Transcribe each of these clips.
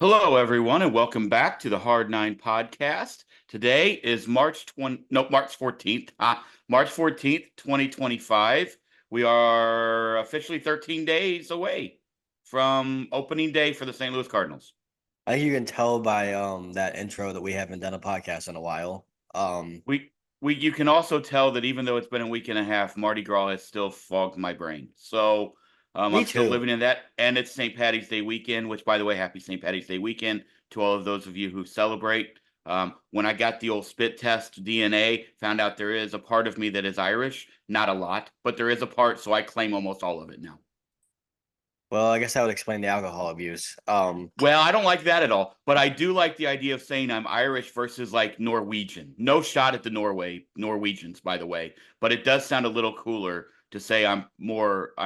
Hello, everyone, and welcome back to the Hard Nine podcast. Today is March 14th, March 14th, 2025. We are officially 13 days away from opening day for the St. Louis Cardinals. I think you can tell by that intro that we haven't done a podcast in a while. We you can also tell that even though it's been a week and a half, Mardi Gras has still fogged my brain. So Me I'm still too. living in that, and it's St. Patty's Day weekend. Which, by the way, happy St. Patty's Day weekend to all of those of you who celebrate. When I got the old spit test DNA, found out there is a part of me that is Irish. Not a lot, but there is a part, so I claim almost all of it now. Well, I guess that would explain the alcohol abuse. Well, I don't like that at all, but I do like the idea of saying I'm Irish versus like Norwegian. No shot at the Norwegians, by the way, but it does sound a little cooler to say I'm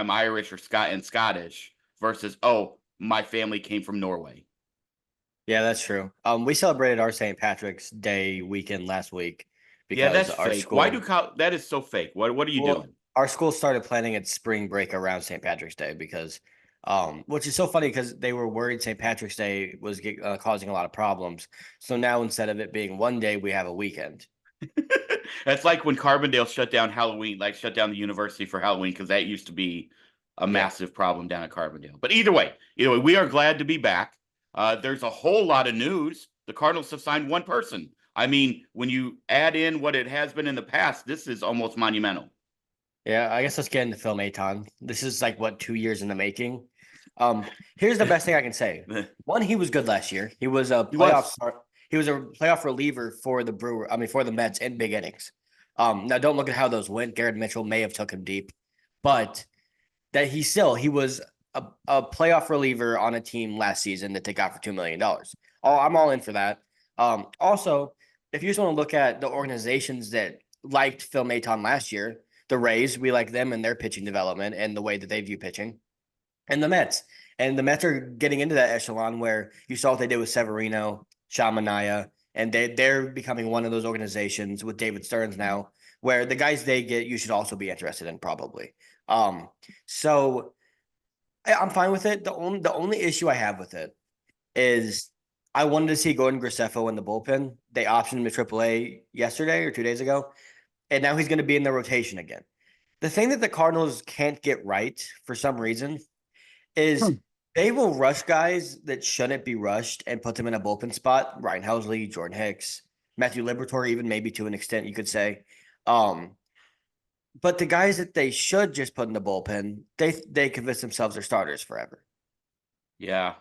Irish or Scottish versus my family came from Norway. Yeah, that's true. We celebrated our St. Patrick's Day weekend last week Yeah, because that's our fake. Why do school, that is so fake? What are you well, doing? our school started planning its spring break around St. Patrick's Day because, which is so funny because they were worried St. Patrick's Day was causing a lot of problems. So now instead of it being one day, we have a weekend. That's like when Carbondale shut down Halloween, like shut down the university for Halloween because that used to be a Yeah. massive problem down at Carbondale. But either way, we are glad to be back. There's a whole lot of news. The Cardinals have signed one person. I mean, when you add in what it has been in the past, this is almost monumental. Yeah, I guess let's get into Phil Maton. This is like what 2 years in the making. Um, Here's the best thing I can say. One, he was good last year. He was a He playoff was. start. He was a playoff reliever for the for the Mets in big innings. Now don't look at how those went. Garrett Mitchell may have took him deep, but that he was a playoff reliever on a team last season that they got for $2 million. I'm all in for that. Also, if you just want to look at the organizations that liked Phil Maton last year, the Rays, we like them and their pitching development and the way that they view pitching, and the Mets. And the Mets are getting into that echelon where you saw what they did with Severino, Shamanaya, and they're becoming one of those organizations with David Stearns now, where the guys they get you should also be interested in probably. Um, so I'm fine with it. The only issue I have with it is I wanted to see Gordon Graceffo in the bullpen. They optioned him to AAA yesterday or 2 days ago, and now he's going to be in the rotation again. The thing that the Cardinals can't get right for some reason is they will rush guys that shouldn't be rushed and put them in a bullpen spot. Ryan Helsley, Jordan Hicks, Matthew Liberatore, even maybe to an extent you could say. Um, but the guys that they should just put in the bullpen, they convince themselves they're starters forever. Yeah.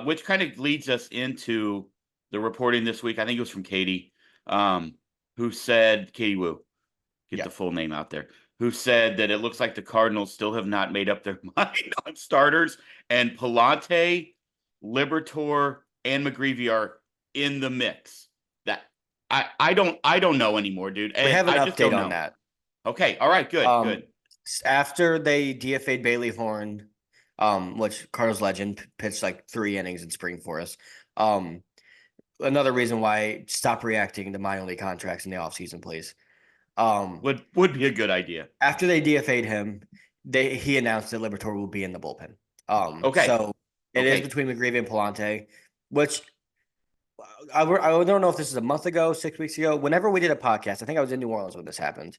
Which kind of leads us into the reporting this week. I think it was from Katie, who said Katie Wu. Get Yeah. the full name out there, who said that it looks like the Cardinals still have not made up their mind on starters, and Pallante, Liberatore, and McGreevy are in the mix. That I don't know anymore, dude. We have an I just update don't on know. that. Okay, all right, good, Um, good. After they DFA'd Bailey Horn, which Cardinals legend pitched like 3 innings in spring for us. Um, Another reason why stop reacting to minor league contracts in the offseason, please. Um, Would be a good idea. After they DFA'd him, he announced that Liberatore will be in the bullpen. Okay, So it is okay. between McGreevy and Pallante, which I don't know if this is a month ago, 6 weeks ago. Whenever we did a podcast, I think I was in New Orleans when this happened.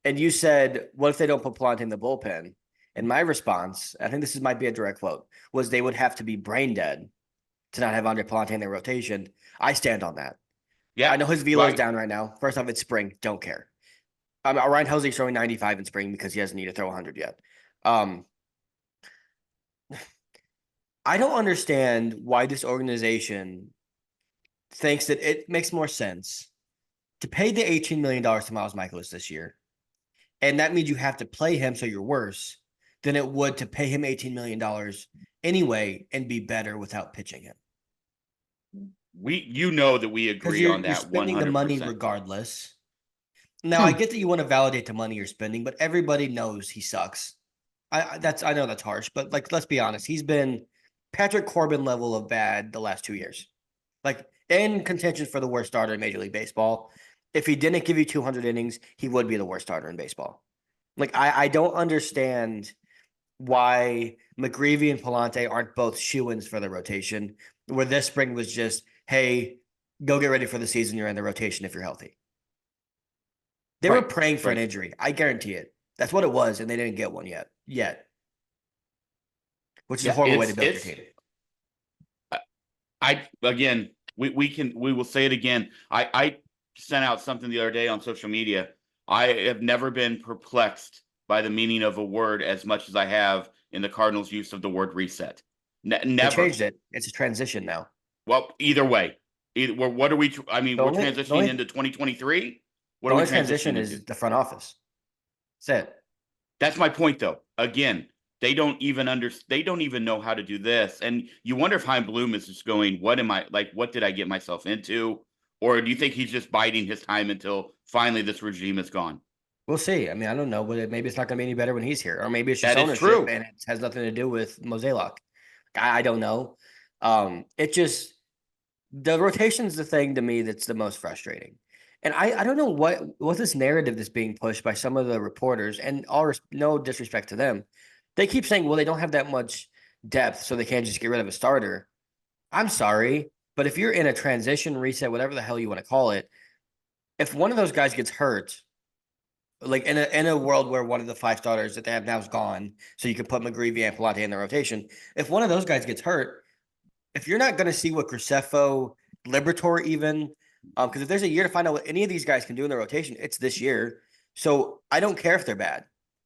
And you said, what if they don't put Pallante in the bullpen? And my response, I think might be a direct quote, was they would have to be brain dead to not have Andre Pallante in their rotation. I stand on that. Yeah, I know his velo is right. down right now. First off, it's spring. Don't care. Ryan Helsley's throwing 95 in spring because he doesn't need to throw 100 yet. Um, I don't understand why this organization thinks that it makes more sense to pay the $18 million to Miles Michaelis this year. And that means you have to play him so you're worse than it would to pay him $18 million anyway and be better without pitching him. You know that we Because agree you're on you're that spending the money 100%. regardless. Now I get that you want to validate the money you're spending, but everybody knows he sucks. I know that's harsh, but like let's be honest, he's been Patrick Corbin level of bad the last 2 years. Like in contention for the worst starter in Major League Baseball. If he didn't give you 200 innings, he would be the worst starter in baseball. Like I don't understand why McGreevy and Pallante aren't both shoo-ins for the rotation. Where this spring was just, hey, go get ready for the season. You're in the rotation if you're healthy. They were Right. praying for an Right. injury. I guarantee it. That's what it was, and they didn't get one yet. Which is a Yeah. horrible way to build your team. I again, we will say it again. I sent out something the other day on social media. I have never been perplexed by the meaning of a word as much as I have in the Cardinals' use of the word reset. They Never. changed it. It's a transition now. Well, either way, what are we? I mean, The we're only the transitioning only into 2023. What the are we only transition transitioning into? is the front office. That's it. That's my point, though. Again, they don't even know how to do this, and you wonder if Heim Bloom is just going, "What am I like? What did I get myself into?" Or do you think he's just biding his time until finally this regime is gone? We'll see. I mean, I don't know, but maybe it's not going to be any better when he's here, or maybe it's just That is ownership true. and it has nothing to do with Mozeliak. I don't know. It just the rotation's the thing to me that's the most frustrating. And I don't know what this narrative that's being pushed by some of the reporters, and no disrespect to them, they keep saying, well, they don't have that much depth, so they can't just get rid of a starter. I'm sorry, but if you're in a transition reset, whatever the hell you want to call it, if one of those guys gets hurt, like in a world where one of the five starters that they have now is gone, so you could put McGreevy and Pallante in the rotation. If one of those guys gets hurt, if you're not going to see what Graceffo, Libertor, even, because if there's a year to find out what any of these guys can do in the rotation, it's this year. So I don't care if they're bad.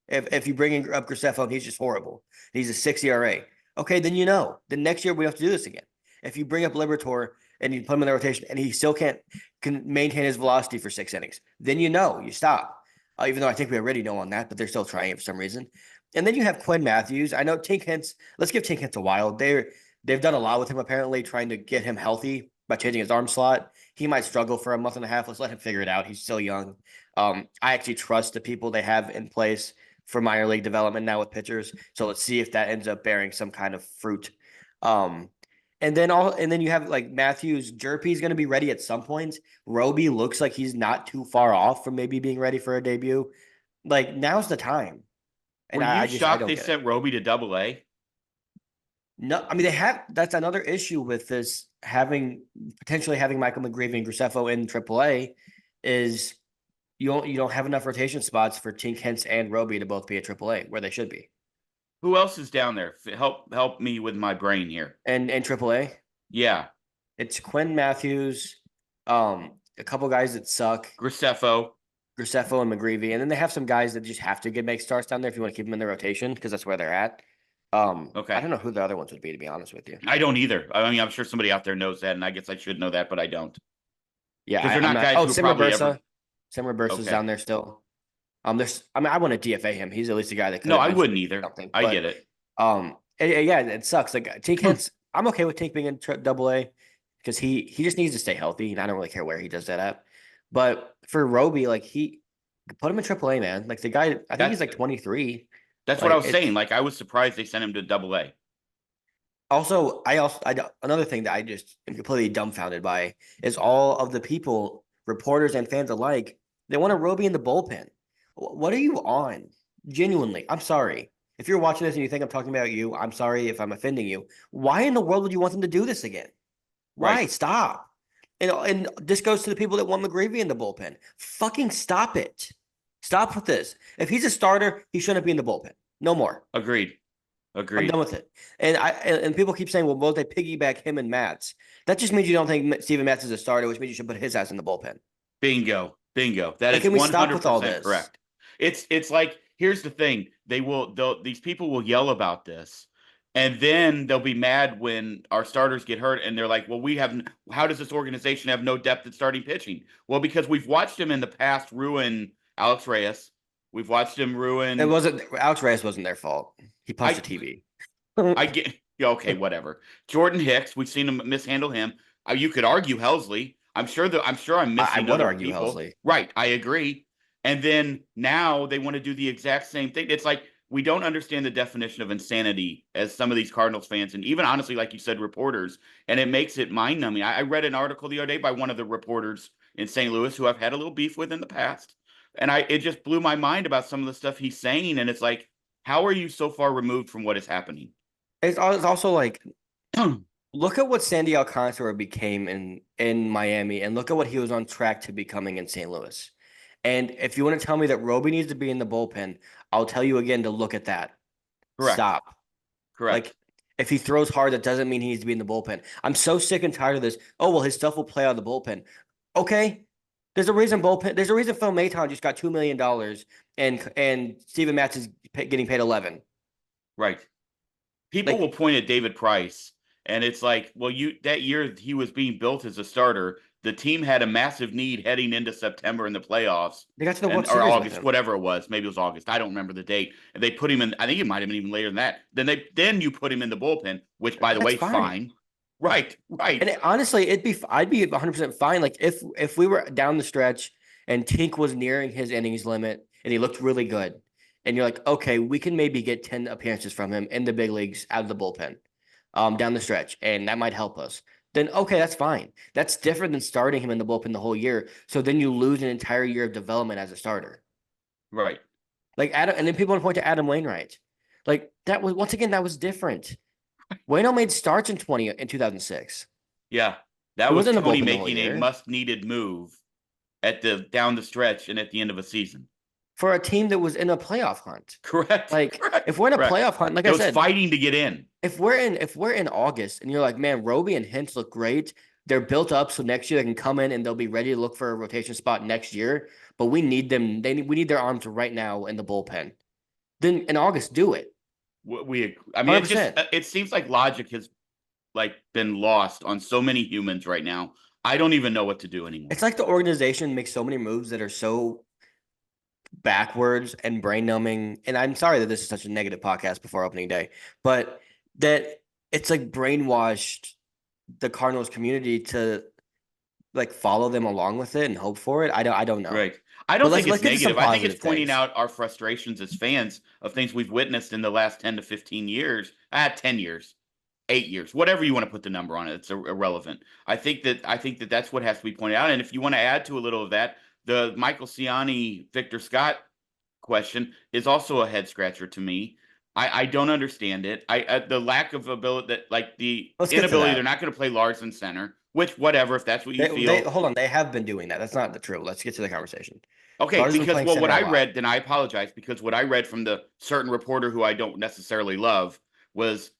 If you bring up Graceffo and he's just horrible, he's a 6 ERA. Okay, then you know. Then next year we have to do this again. If you bring up Libertor and you put him in the rotation and he still can maintain his velocity for 6 innings, then you know you stop. Even though I think we already know on that, but they're still trying it for some reason. And then you have Quinn Matthews. I know Tink Hintz. Let's give Tink Hintz a while. They've done a lot with him, apparently, trying to get him healthy by changing his arm slot. He might struggle for a month and a half. Let's let him figure it out. He's still young. I actually trust the people they have in place for minor league development now with pitchers. So let's see if that ends up bearing some kind of fruit. Um, and then you have like Matthews, Jerpy's going to be ready at some point. Roby looks like he's not too far off from maybe being ready for a debut. Like now's the time. Were And you I shocked don't they get it. sent Roby to Double A? No, I mean that's another issue with this potentially having Michael McGreevy and Graceffo in AAA is you don't have enough rotation spots for Tink Hintz and Roby to both be at AAA where they should be. Who else is down there? Help me with my brain here. And AAA, Yeah, it's Quinn Matthews, a couple guys that suck, Graceffo. Graceffo and McGreevy, and then they have some guys that just have to make starts down there if you want to keep them in the rotation because that's where they're at. I Okay, don't know who the other ones would be, to be honest with you. I don't either. I mean, I'm sure somebody out there knows that, and I guess I should know that, but I don't Yeah, because they're I'm not not. guys Oh, who probably ever. Simmer Bursa's Okay, down there still. There's. I mean, I want to DFA him. He's at least a guy that could no, I eventually wouldn't do either. something. I get But it. yeah, it sucks. Like Tink Hintz, I'm okay with Tink being in Double A because he just needs to stay healthy, and I don't really care where he does that at. But for Roby, like he put him in Triple A, man. Like the guy, I think he's That's like 23. that's what I Like was saying. it's Like I was surprised they sent him to Double A. another thing that I just am completely dumbfounded by is all of the people, reporters and fans alike, they want a Roby in the bullpen. What are you on? Genuinely, I'm sorry. If you're watching this and you think I'm talking about you, I'm sorry if I'm offending you. Why in the world would you want them to do this again? Right. Why? Stop. And this goes to the people that want McGreevy in the bullpen. Fucking stop it. Stop with this. If he's a starter, he shouldn't be in the bullpen. No more. Agreed. I'm done Agreed. with it. And people keep saying, well, both they piggyback him and Matz. That just means you don't think Steven Matz is a starter, which means you should put his ass in the bullpen. Bingo. Bingo. That Like, is can we stop with all 100% this? correct. It's like here's the thing. These people will yell about this. And then they'll be mad when our starters get hurt and they're like, "Well, how does this organization have no depth at starting pitching?" Well, because we've watched him in the past ruin Alex Reyes. We've watched him It ruin wasn't Alex Reyes wasn't their fault. He punched I the TV. I get yeah, okay, whatever. Jordan Hicks, we've seen him mishandle him. You could argue Helsley. I'm sure I'm I missing would other argue people. Helsley. Right, I agree. And then now they want to do the exact same thing. It's like we don't understand the definition of insanity as some of these Cardinals fans, and even honestly, like you said, reporters, and it makes it mind numbing. I read an article the other day by one of the reporters in St. Louis who I've had a little beef with in the past, and it just blew my mind about some of the stuff he's saying, and it's like, how are you so far removed from what is happening? It's also like Look at what Sandy Alcantara became in Miami, and look at what he was on track to becoming in St. Louis. And if you want to tell me that Roby needs to be in the bullpen, I'll tell you again to look at that. Correct. Stop. Correct. Like, if he throws hard, that doesn't mean he needs to be in the bullpen. I'm so sick and tired of this. Oh, well, his stuff will play out of the bullpen. Okay. There's a reason Phil Maton just got $2 million and Steven Matz is getting paid 11. Right. People will Like, point at David Price, and it's like, well, that year he was being built as a starter. The team had a massive need heading into September in the playoffs, they got to the and World or Series with August, him. whatever it was. Maybe it was August. I don't remember the date. And they put him in. I think it might have been even later than that. Then you put him in the bullpen, which, by the That's way, fine. fine. Right. And Right. honestly, I'd be 100% fine. Like, if we were down the stretch and Tink was nearing his innings limit and he looked really good, and you're like, okay, we can maybe get 10 appearances from him in the big leagues out of the bullpen, down the stretch, and that might help us. Then okay, that's fine. That's different than starting him in the bullpen the whole year. So then you lose an entire year of development as a starter. Right. Like Adam, and then people want to point to Adam Wainwright. Like that was once again that was different. Waino made starts in 2006. Yeah. He That was wasn't in the Tony bullpen the whole making a year. must needed move at the down the stretch and at the end of a season. For a team that was in a playoff hunt. Correct. Like if Correct. we're in a Correct. playoff hunt, like I It was said, fighting to get in. if we're in August and you're like, man, Roby and Hintz look great. They're built up so next year they can come in and they'll be ready to look for a rotation spot next year. But we need them. We need their arms right now in the bullpen. Then in August, do it. I mean, 100%. it seems like logic has like been lost on so many humans right now. I don't even know what to do anymore. It's like the organization makes so many moves that are so backwards and brain numbing. And I'm sorry that this is such a negative podcast before opening day, but that it's like brainwashed the Cardinals community to like follow them along with it and hope for it. I don't know. Right. I But don't think let's it's get to some negative. I think it's positive pointing things. out our frustrations as fans of things we've witnessed in the last 10 to 15 years. 10 years, 8 years, whatever you want to put the number on it. It's irrelevant. I think that that's what has to be pointed out. And if you want to add to a little of that, the Michael Ciani, Victor Scott question is also a head scratcher to me. I don't understand it. The lack of ability that like the Let's get to inability, they're that. not going to play Lars in center, which whatever, if that's what you They feel. hold on. They have been doing that. That's not the true. Let's get to the conversation. Okay, Lars has been because playing well, center what a I lot. read, then I apologize because what I read from the certain reporter who I don't necessarily love was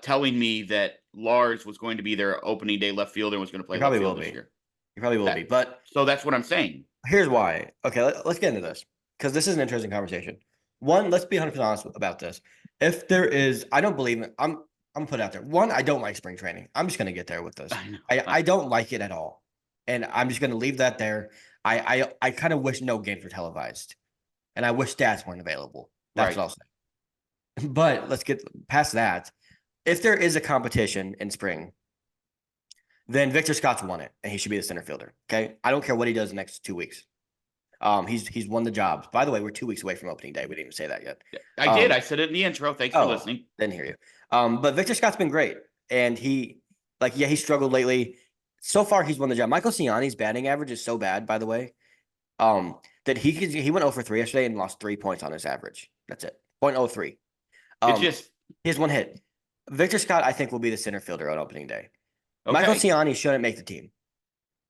telling me that Lars was going to be their opening day left fielder and was going to He play left probably will field be. this year. He probably will be. That But so that's what I'm saying. here's why. Okay, let's get into this because this is an interesting conversation. One, let's be 100% honest about this. If there is, I don't believe it. I'm put out there. One, I don't like spring training. I'm just gonna get there with this. I know. I don't like it at all, and I'm just gonna leave that there. I kind of wish no games were televised, and I wish stats weren't available. That's Right. what I'll say. But let's get past that. If there is a competition in spring, then Victor Scott's won it, and he should be the center fielder. Okay, I don't care what he does the next 2 weeks. He's won the job. By the way, we're 2 weeks away from opening day. We didn't even say that yet. I did. I said it in the intro. Thanks for Oh, listening. didn't hear you. But Victor Scott's been great, and he struggled lately. So far, he's won the job. Michael Ciani's batting average is so bad, by the way, that he went 0 for 3 yesterday and lost 3 points on his average. That's it, 0.03. It's Um, just he has one hit. Victor Scott, I think, will be the center fielder on opening day. Michael okay. Ciani shouldn't make the team.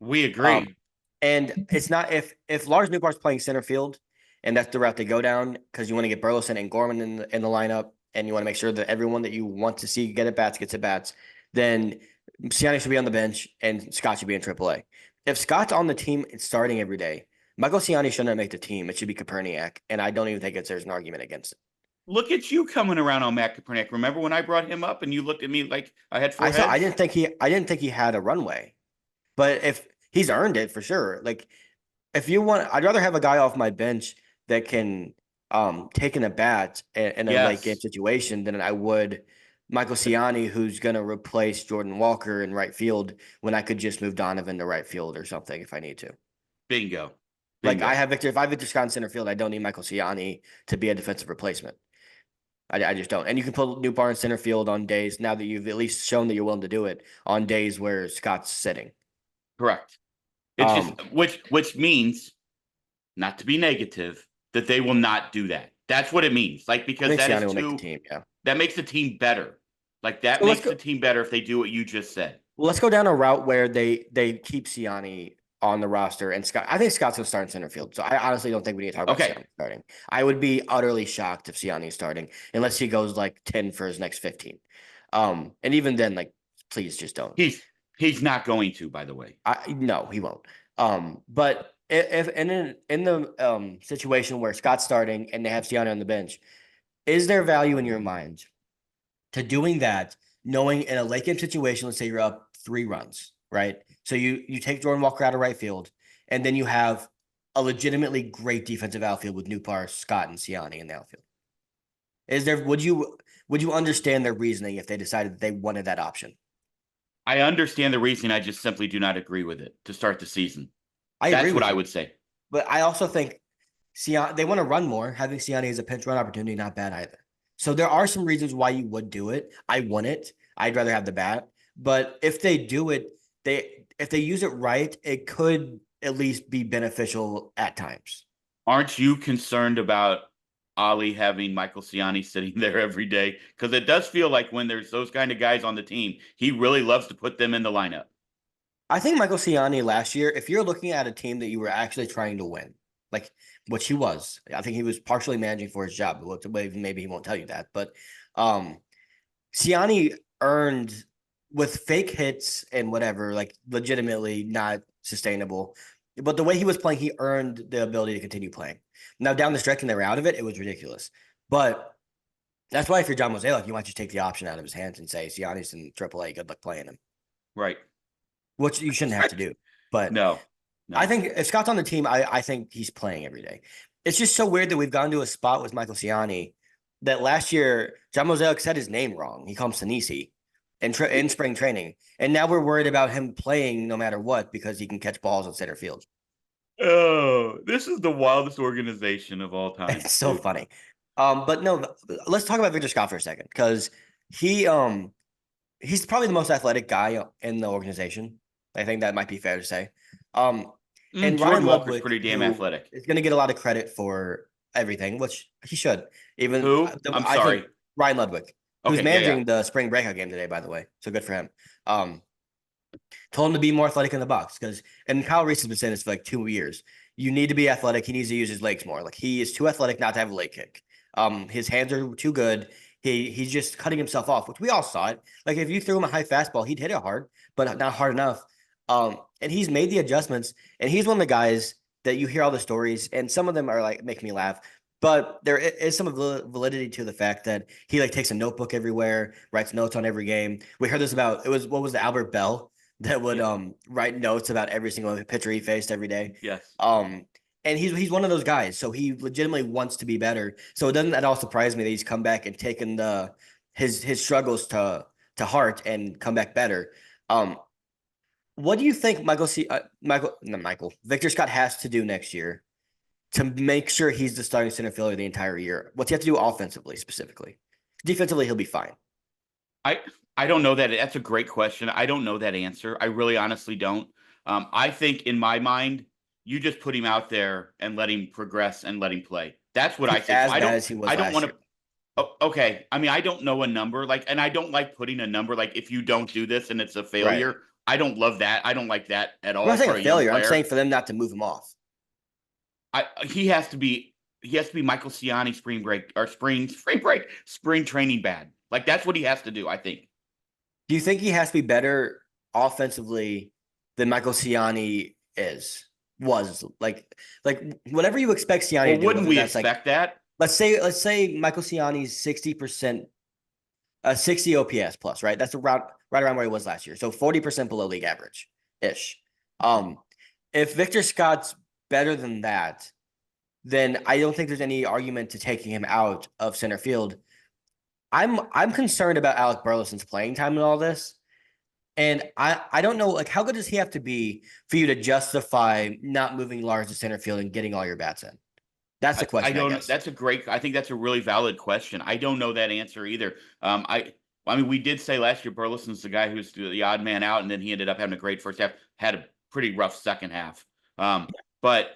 We Um, agree. and it's not if Lars Newbar's playing center field, and that's the route they go down because you want to get Burleson and Gorman in the lineup, and you want to make sure that everyone that you want to see get at bats gets at bats. Then Ciani should be on the bench, and Scott should be in AAA. If Scott's on the team and starting every day, Michael Ciani shouldn't make the team. It should be Koperniak, and I don't even think there's an argument against it. Look at you coming around on Matt Kaepernick. Remember when I brought him up and you looked at me like I had four I heads? didn't think he had a runway, but if he's earned it for sure. Like if you want, I'd rather have a guy off my bench that can take in a bat in a late game Yes. situation than I would Michael Ciani, who's going to replace Jordan Walker in right field when I could just move Donovan to right field or something if I need to. Bingo. Like Bingo. if I have Victor Scott in center field, I don't need Michael Ciani to be a defensive replacement. I just don't. And you can put New Bar in center field on days now that you've at least shown that you're willing to do it on days where Scott's sitting. Correct. It's just Um, which means not to be negative that they will not do that. That's what it means. Like I because think that is Ciani will make the too team. Yeah. that makes the team better. Like that So let's makes go. the team better if they do what you just said. Well, let's go down a route where they keep Siani on the roster and Scott. I think Scott's gonna start in center field. So I honestly don't think we need to talk about Okay, Siani starting. I would be utterly shocked if Siani is starting unless he goes like 10 for his next 15. And even then, like, please just don't. he's not going to, by the way. No, he won't. But if in the situation where Scott's starting and they have Siani on the bench, is there value in your mind to doing that, knowing in a late game situation, let's say you're up 3 runs, right? So you take Jordan Walker out of right field, and then you have a legitimately great defensive outfield with Newpar, Scott, and Siani in the outfield. Is there would you understand their reasoning if they decided that they wanted that option? I understand the reasoning. I just simply do not agree with it to start the season. I agree That's what with I you, would say. but I also think Siani, they want to run more. Having Siani as a pinch run opportunity, not bad either. So there are some reasons why you would do it. I want it. I'd rather have the bat. But if they do it, if they use it right, it could at least be beneficial at times. Aren't you concerned about Ali having Michael Ciani sitting there every day? Because it does feel like when there's those kind of guys on the team, he really loves to put them in the lineup. I think Michael Ciani last year, if you're looking at a team that you were actually trying to win, like which he was, I think he was partially managing for his job. Maybe he won't tell you that, but um, Ciani earned with fake hits and whatever, like legitimately not sustainable. But the way he was playing, he earned the ability to continue playing. Now down the stretch and they were out of it, it was ridiculous. But that's why if you're John Mozeliak, you might just take the option out of his hands and say, Ciani's in AAA, good luck playing him, Right. which you shouldn't have to do. But No, I no. think if Scott's on the team, I think he's playing every day. It's just so weird that we've gone to a spot with Michael Ciani that last year John Mosaic said his name wrong. He calls Sinisi in spring training, and now we're worried about him playing no matter what because he can catch balls in center field. Oh, this is the wildest organization of all time. It's so funny. But no, let's talk about Victor Scott for a second because he he's probably the most athletic guy in the organization. I think that might be fair to say. Um, and Jordan Ryan Walker's Ludwig, pretty damn who athletic. is going to get a lot of credit for everything, which he should. Even Who? I'm I think sorry. Ryan Ludwig, who's Okay, yeah, yeah. managing the spring breakout game today, by the way. So good for him. Um, told him to be more athletic in the box because, and Kyle Reese has been saying this for like 2 years. You need to be athletic. He needs to use his legs more. Like he is too athletic not to have a leg kick. His hands are too good. He's just cutting himself off, which we all saw it. Like if you threw him a high fastball, he'd hit it hard, but not hard enough. And he's made the adjustments, and he's one of the guys that you hear all the stories, and some of them are like make me laugh. But there is some validity to the fact that he like takes a notebook everywhere, writes notes on every game. We heard this about it was what was the Albert Bell that would Yeah. write notes about every single pitcher he faced every day. Yes. And he's one of those guys, so he legitimately wants to be better. So it doesn't at all surprise me that he's come back and taken the his struggles to heart and come back better. Um, what do you think Victor Scott has to do next year to make sure he's the starting center fielder the entire year? What's he have to do offensively specifically? Defensively, he'll be fine. I I don't know that. That's a great question. I don't know that answer. I really honestly don't. I think in my mind, you just put him out there and let him progress and let him play. That's what I He's think. So as bad as he was I don't last want year. to. Oh, okay. I mean, I don't know a number like, and I don't like putting a number like if you don't do this and it's a Right. failure. I don't love that. I don't like that at I'm not all saying for a a young failure. I'm saying player. for them not to move him off. I he has to be Michael Ciani spring break or spring training bad. Like that's what he has to do. I think. Do you think he has to be better offensively than Michael Ciani was like whatever you expect Ciani Well, to do, wouldn't whether we that's like expect that? let's say Michael Ciani's 60%, 60 OPS plus, right? That's around right around where he was last year. So 40% below league average ish. Um, if Victor Scott's better than that, then I don't think there's any argument to taking him out of center field. I'm concerned about Alec Burleson's playing time and all this. And I don't know, like, how good does he have to be for you to justify not moving Lars to center field and getting all your bats in? That's the I question, I don't. guess. That's a great. I think that's a really valid question. I don't know that answer either. I mean, we did say last year Burleson's the guy who's the odd man out, and then he ended up having a great first half. Had a pretty rough second half. But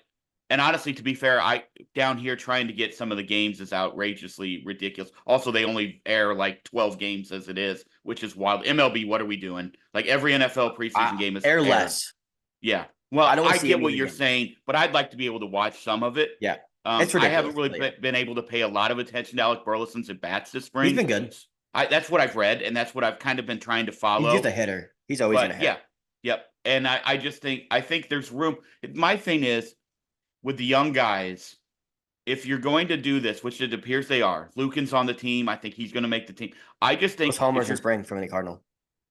And honestly, to be fair, I down here trying to get some of the games is outrageously ridiculous. Also, they only air like 12 games as it is, which is wild. MLB, what are we doing? Like every NFL preseason game is Air aired. less. Yeah. I Well, don't want I to see get any what of the you're games. saying, but I'd like to be able to watch some of it. Yeah. It's I haven't ridiculous. really But yeah. been able to pay a lot of attention to Alec Burleson's at bats this He's spring. been good. That's what I've read, and that's what I've kind of been trying to He's just a follow. hitter. He's always going to But hit. yeah, yep. And I just think there's room. My thing is with the young guys, if you're going to do this, which it appears they are, Lucan's on the team. I think he's going to make the team. I just think Most if homers in you're, spring from any Cardinal.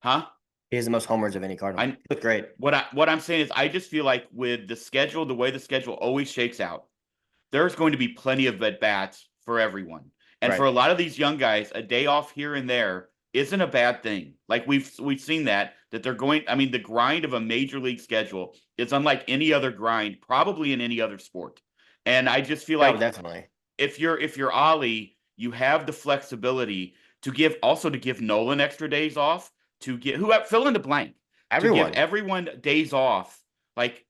huh? He has the most homers of any Cardinal. I He looked great. what I'm saying is I just feel like with the schedule, the way the schedule always shakes out, there's going to be plenty of at bats for everyone. And for Right. a lot of these young guys, a day off here and there isn't a bad thing. Like we've seen that they're going. I mean, the grind of a major league schedule is unlike any other grind, probably in any other sport. And I just feel Oh, like definitely. if you're Ollie, you have the flexibility to give Nolan extra days off, to get who fill in the blank, to give Everyone. everyone days off, like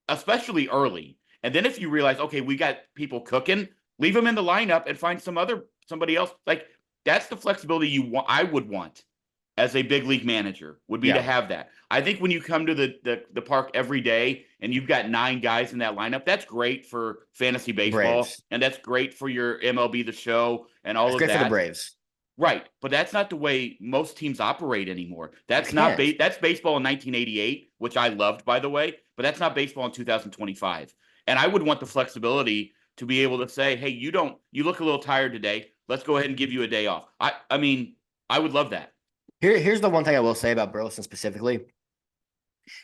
especially early. And then if you realize, okay, we got people cooking, leave them in the lineup and find somebody else. Like that's the flexibility I would want as a big league manager would be to Yeah. have that. I think when you come to the park every day and you've got 9 guys in that lineup, that's great for fantasy baseball Braves. and that's great for your MLB the Show and all It's of great for the that. Braves. Right, but that's not the way most teams operate anymore. That's You not can't. that's baseball in 1988, which I loved by the way, but that's not baseball in 2025. And I would want the flexibility to be able to say, "Hey, you look a little tired today. Let's go ahead and give you a day off." I mean, I would love that. Here's the one thing I will say about Burleson specifically.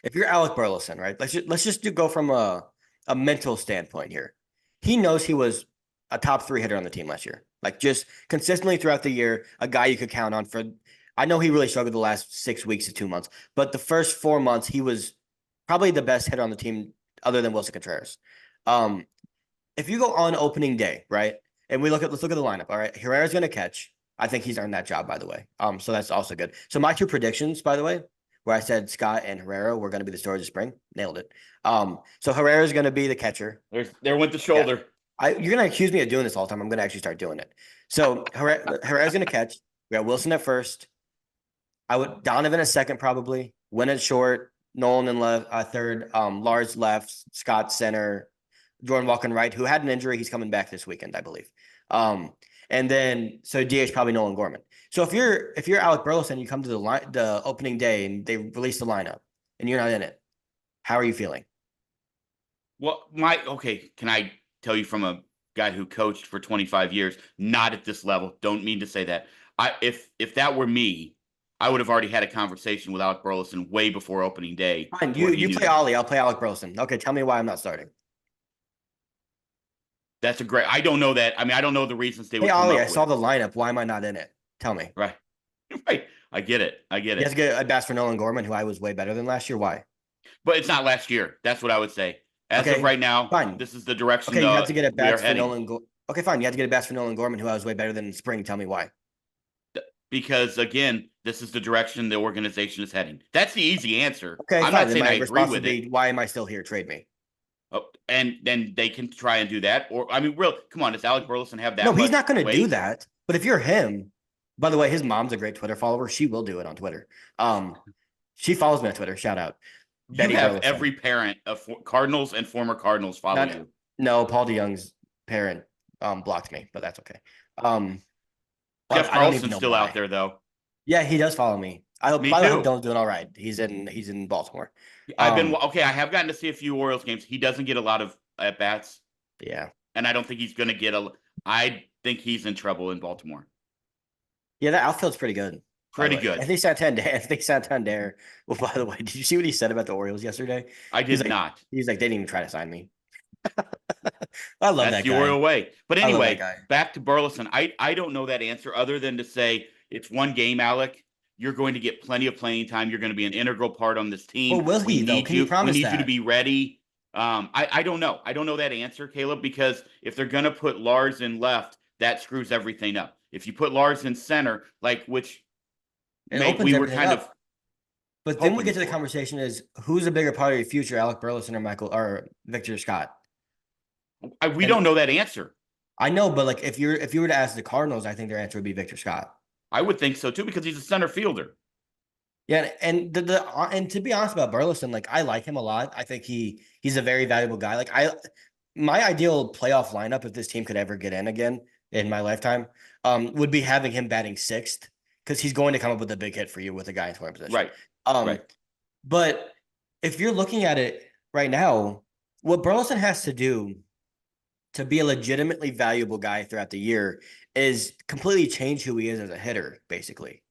If you're Alec Burleson, right? Let's just go from a mental standpoint here. He knows he was a top 3 hitter on the team last year. Like just consistently throughout the year, a guy you could count on for. I know he really struggled the last 6 weeks to 2 months, but the first 4 months he was probably the best hitter on the team other than Wilson Contreras. If you go on opening day, right, and let's look at the lineup. All right, Herrera's going to catch. I think he's earned that job, by the way. So that's also good. So my 2 predictions, by the way, where I said Scott and Herrera were going to be the stories of spring, nailed it. So Herrera's going to be the catcher. There went the shoulder. Yeah. You're going to accuse me of doing this all the time. I'm going to actually start doing it. So Herrera's going to catch. We got Wilson at first. Donovan at second, probably. Win at short. Nolan in left, third. Lars left. Scott center. Jordan Walken right, who had an injury. He's coming back this weekend, I believe. And then so DH probably Nolan Gorman. So if you're Alec Burleson, you come to the opening day and they release the lineup and you're not in it, how are you feeling? Well, can I tell you from a guy who coached for 25 years, not at this level. Don't mean to say that. If that were me, I would have already had a conversation with Alec Burleson way before opening day. Fine, you play Ollie, I'll play Alec Burleson. Okay, tell me why I'm not starting. That's a great. I don't know that. I mean, I don't know the reasons they would. Hey come Ollie, up I with. saw the lineup. Why am I not in it? Tell me. Right. Right. I get it. You have to get a bats for Nolan Gorman, who I was way better than last year. Why? But it's not last year. That's what I would say. As of right now, fine. This is the direction. Okay, you have to get a bats for heading. Nolan. Okay, fine. You have to get a bats for Nolan Gorman, who I was way better than in spring. Tell me why. Because again, this is the direction the organization is heading. That's the easy answer. Okay, I'm fine. not saying I agree with it. Why am I still here? Trade me. Oh, and then they can try and do that. Or I mean, come on, does Alec Burleson have that? No, he's not going to do that. But if you're him, by the way, his mom's a great Twitter follower. She will do it on Twitter. She follows me on Twitter. Shout out. You Betty have Burleson. every parent of Cardinals and former Cardinals follow you. No, Paul DeYoung's parent blocked me, but that's okay. Jeff Carlson's still out there though. Yeah, he does follow me. I hope Dylan's doing all right. He's in Baltimore. I have gotten to see a few Orioles games. He doesn't get a lot of at bats. Yeah. And I don't think he's going to get I think he's in trouble in Baltimore. Yeah, that outfield's pretty good. Pretty good. I think Santander. Well, by the way, did you see what he said about the Orioles yesterday? I did not. He's like, they didn't even try to sign me. I love that guy. That's the Oriole way. But anyway, back to Burleson. I don't know that answer other than to say it's one game, Alec. You're going to get plenty of playing time. You're going to be an integral part on this team. Well, will he, though? Can you promise that? We need you to be ready. I don't know. I don't know that answer, Caleb, because if they're going to put Lars in left, that screws everything up. If you put Lars in center, we were kind of. But then we get to the conversation is who's a bigger part of your future, Alec Burleson or Victor Scott? We And don't know that answer. I know, but like if you were to ask the Cardinals, I think their answer would be Victor Scott. I would think so too because he's a center fielder. Yeah, and and to be honest about Burleson, like I like him a lot. I think he's a very valuable guy. Like my ideal playoff lineup, if this team could ever get in again in my lifetime, would be having him batting sixth because he's going to come up with a big hit for you with a guy in scoring position. Right. Um, Right. but if you're looking at it right now, what Burleson has to do to be a legitimately valuable guy throughout the year is completely change who he is as a hitter, basically.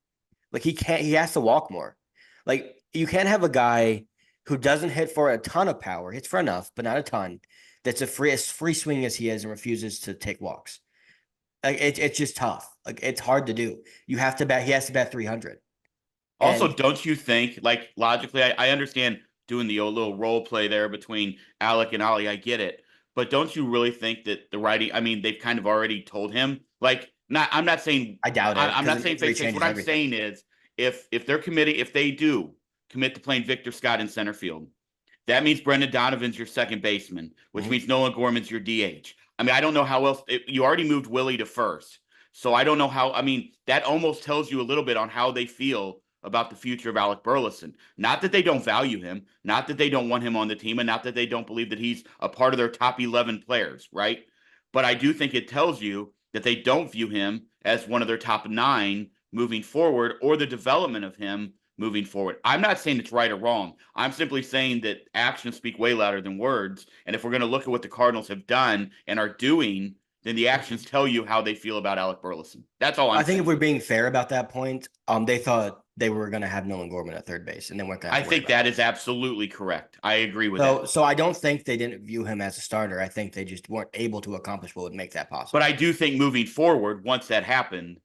Like he has to walk more. Like you can't have a guy who doesn't hit for a ton of power, hits for enough, but not a ton, that's as free swing as he is and refuses to take walks. Like it's just tough. Like it's hard to do. He has to bat 300. Also, And don't you think, like logically, I understand doing the old little role play there between Alec and Ollie. I get it. But don't you really think that the writing, I mean, they've kind of already told him, like, I'm not saying, I doubt it I'm because not an saying injury face to face. What changes I'm everything. saying is, if they're committing, if they do commit to playing Victor Scott in center field, that means Brendan Donovan's your second baseman, which Mhm. means Nolan Gorman's your DH. I mean, I don't know how else you already moved Willie to first. So I don't know how. I mean, that almost tells you a little bit on how they feel about the future of Alec Burleson. Not that they don't value him, not that they don't want him on the team, and not that they don't believe that he's a part of their top 11 players, right? But I do think it tells you that they don't view him as one of their top 9 moving forward or the development of him moving forward. I'm not saying it's right or wrong. I'm simply saying that actions speak way louder than words. And if we're going to look at what the Cardinals have done and are doing, then the actions tell you how they feel about Alec Burleson. That's all I I'm think if saying. we're being fair about that point, they thought they were going to have Nolan Gorman at third base, and they weren't going to I have to worry think about that is Burleson. absolutely correct. I agree with that. So I don't think they didn't view him as a starter. I think they just weren't able to accomplish what would make that But possible. I do think moving forward, once that happened,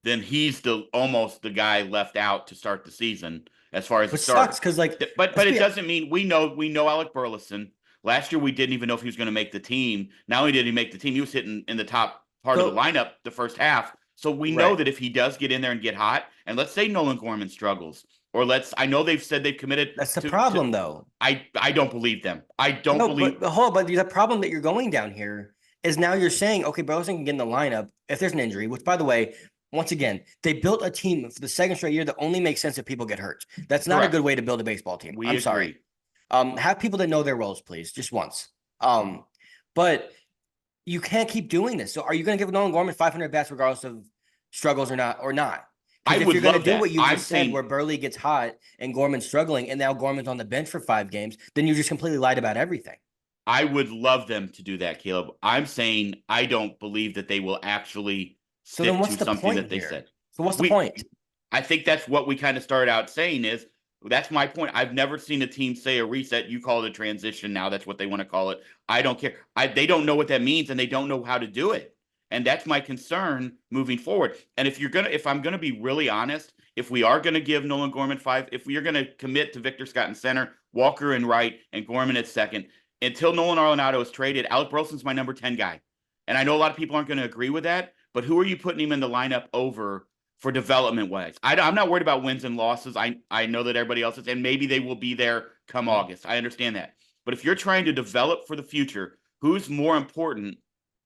then he's the almost the guy left out to start the season as far as a Which sucks starter. because, like, But let's it be doesn't mean we know Alec Burleson. Last year we didn't even know if he was going to make the team. Not only did he make the team, he was hitting in the top part of the so lineup the first half. So we know right. that if he does get in there and get hot, and let's say Nolan Gorman struggles, or I know they've said they've committed That's the to problem, though. I don't believe them. I don't No, believe but the problem that you're going down here is now you're saying, okay, Burleson can get in the lineup if there's an injury. Which, by the way, once again, they built a team for the second straight year that only makes sense if people get hurt. That's not a good correct. way to build a baseball team. We I'm sorry. agree. Have people that know their roles, please, just once. But you can't keep doing this. So are you going to give Nolan Gorman 500 bats regardless of struggles or not? Or not? I Because if would you're going to love do that. what you I'm just said, saying where Burley gets hot and Gorman's struggling, and now Gorman's on the bench for 5 games, then you just completely lied about everything. I would love them to do that, Caleb. I'm saying I don't believe that they will actually So then stick what's to the something point that they here? said. So what's the We point? I think that's what we kind of started out saying is that's my point. I've never seen a team say a reset. You call it a transition now. That's what they want to call it. I don't care. They don't know what that means and they don't know how to do it. And that's my concern moving forward. And if I'm gonna be really honest, if we are gonna give Nolan Gorman 5, if we are gonna commit to Victor Scott in center, Walker in right, and Gorman at second, until Nolan Arenado is traded, Alec Burleson's my number 10 guy. And I know a lot of people aren't going to agree with that, but who are you putting him in the lineup over for development wise? I'm not worried about wins and losses. I know that everybody else is, and maybe they will be there come Mhm. August. I understand that. But if you're trying to develop for the future, who's more important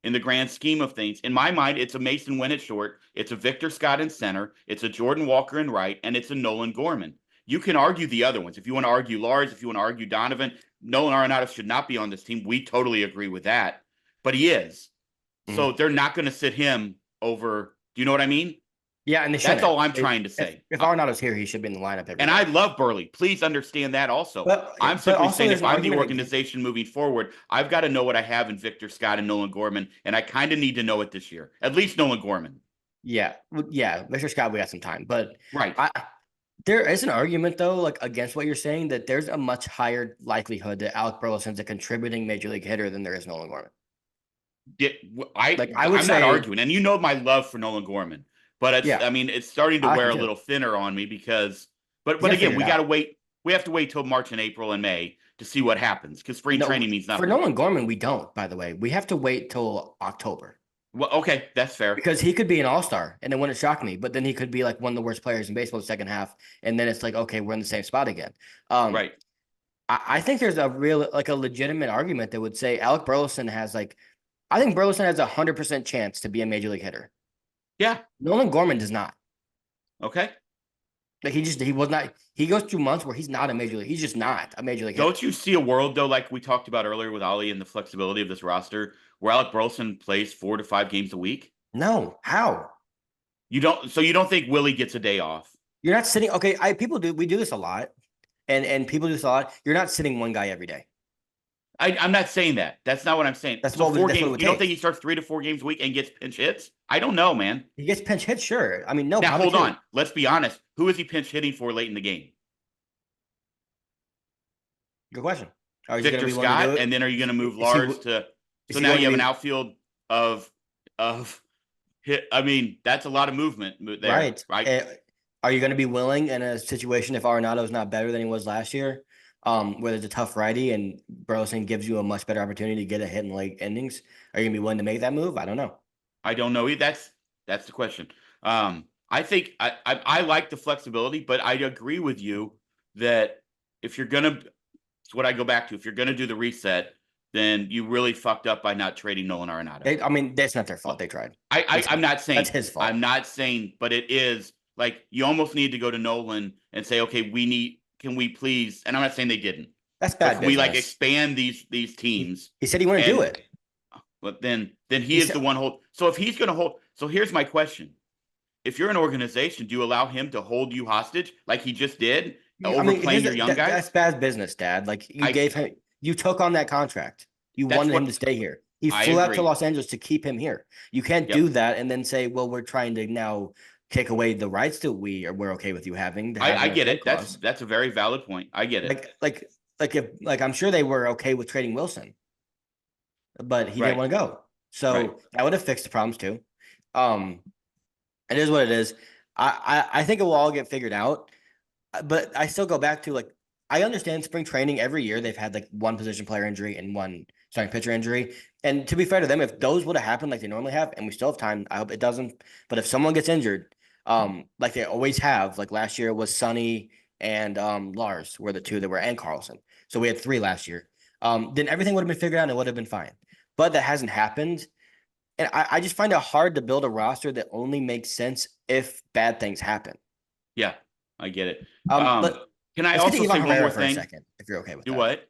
in the grand scheme of things? In my mind, it's a Mason Winn at short, it's a Victor Scott in center, it's a Jordan Walker in right, and it's a Nolan Gorman. You can argue the other ones. If you want to argue Lars, if you want to argue Donovan, Nolan Arenado should not be on this team. We totally agree with that, but he is. So Mhm. they're not going to sit him over. Do you know what I mean? Yeah, and they That's shouldn't. all I'm trying to say. If Arenado's here, he should be in the lineup every And I day. love Burley. Please understand that also. I'm But simply also saying there's if an I'm the argument. organization moving forward, I've got to know what I have in Victor Scott and Nolan Gorman, and I kind of need to know it this year. At least Nolan Gorman. Yeah, Mr. Scott, we got some time, but Right. I there is an argument though, like against what you're saying, that there's a much higher likelihood that Alec Burleson's a contributing major league hitter than there is Nolan Gorman. Like I would I'm not say, arguing, and you know my love for Nolan Gorman, but yeah, I mean it's starting to I like wear him a too. little thinner on me because He's but got to again figure it we got to out. wait. We have to wait till March and April and May to see what happens because spring No, training means for nothing. Nolan Gorman, we don't. By the way, we have to wait till October Well, okay, that's fair. because he could be an all-star, and it wouldn't shock me. But then he could be like one of the worst players in baseball the second half, and then it's like, okay, we're in the same spot again. Um, Right. I think there's a real like a legitimate argument that would say Alec Burleson has like I think Burleson has 100% chance to be a major league hitter. Yeah. Nolan Gorman does not. Okay. Like he was not. He goes through months where he's not a major league. He's just not a major league hitter. Don't you see a world though, like we talked about earlier with Ali and the flexibility of this roster, where Alec Burleson plays 4 to 5 games a week? No, how? You don't think Willie gets a day off? You're not sitting. Okay, people do. We do this a lot, and people do this a lot. You're not sitting one guy every day. I'm not saying that. That's not what I'm saying. That's So what four that's what it games. would You don't take. think he starts 3 to 4 games a week and gets pinch hits? I don't know, man. He gets pinch hit, sure. I mean, no, Now probably hold too. on. Let's be honest. Who is he pinch hitting for late in the game? Good question. Are you going to Victor be willing to do Scott, it? and then are you going to move Is he, Lars to? is So he now going you to have an be outfield of hit. I mean, that's a lot of movement there, right? right? Are you going to be willing in a situation if Arenado is not better than he was last year, where there's a tough righty and Burleson gives you a much better opportunity to get a hit in late innings? Are you going to be willing to make that move? I don't know. I don't know. That's the question. I think I like the flexibility, but I agree with you that if you're gonna, it's what I go back to. If you're gonna do the reset, then you really fucked up by not trading Nolan Arenado. I mean, that's not their fault. They tried. I'm not saying That's his fault. I'm not saying, but it is like you almost need to go to Nolan and say, okay, can we please? And I'm not saying they didn't, That's but bad can we like business. expand these teams? He said he wouldn't do And it. but then he He is said, the one hold. So if he's going to hold, so here's my question: if you're an organization, do you allow him to hold you hostage like he just did, I mean, overplaying your young that's guys? bad business, Dad. Like I you took on that contract. You that's wanted him what to stay here. He I flew out to agree. Los Angeles to keep him here. You can't Yep, do that and then say, "Well, we're trying to now take away the rights that we're okay with you having to have I in a get trade it. clause." That's a very valid point. I get it. Like I'm sure they were okay with trading Wilson, but he didn't Right, want to go. right. So that would have fixed the problems too. Um, it is what it is. I think it will all get figured out. But I still go back to like I understand spring training every year they've had like one position player injury and one starting pitcher injury. And to be fair to them, if those would have happened like they normally have, and we still have time, I hope it doesn't. But if someone gets injured, like they always have, like last year was Sonny and Lars were the two that were and Carlson. So we had three last year. Then everything would have been figured out and it would have been fine. But that hasn't happened. And I just find it hard to build a roster that only makes sense if bad things happen. Yeah, I get it. But Can I let's get to also say Ivan one Herrera more for a thing? second, if you're okay with Do that. what?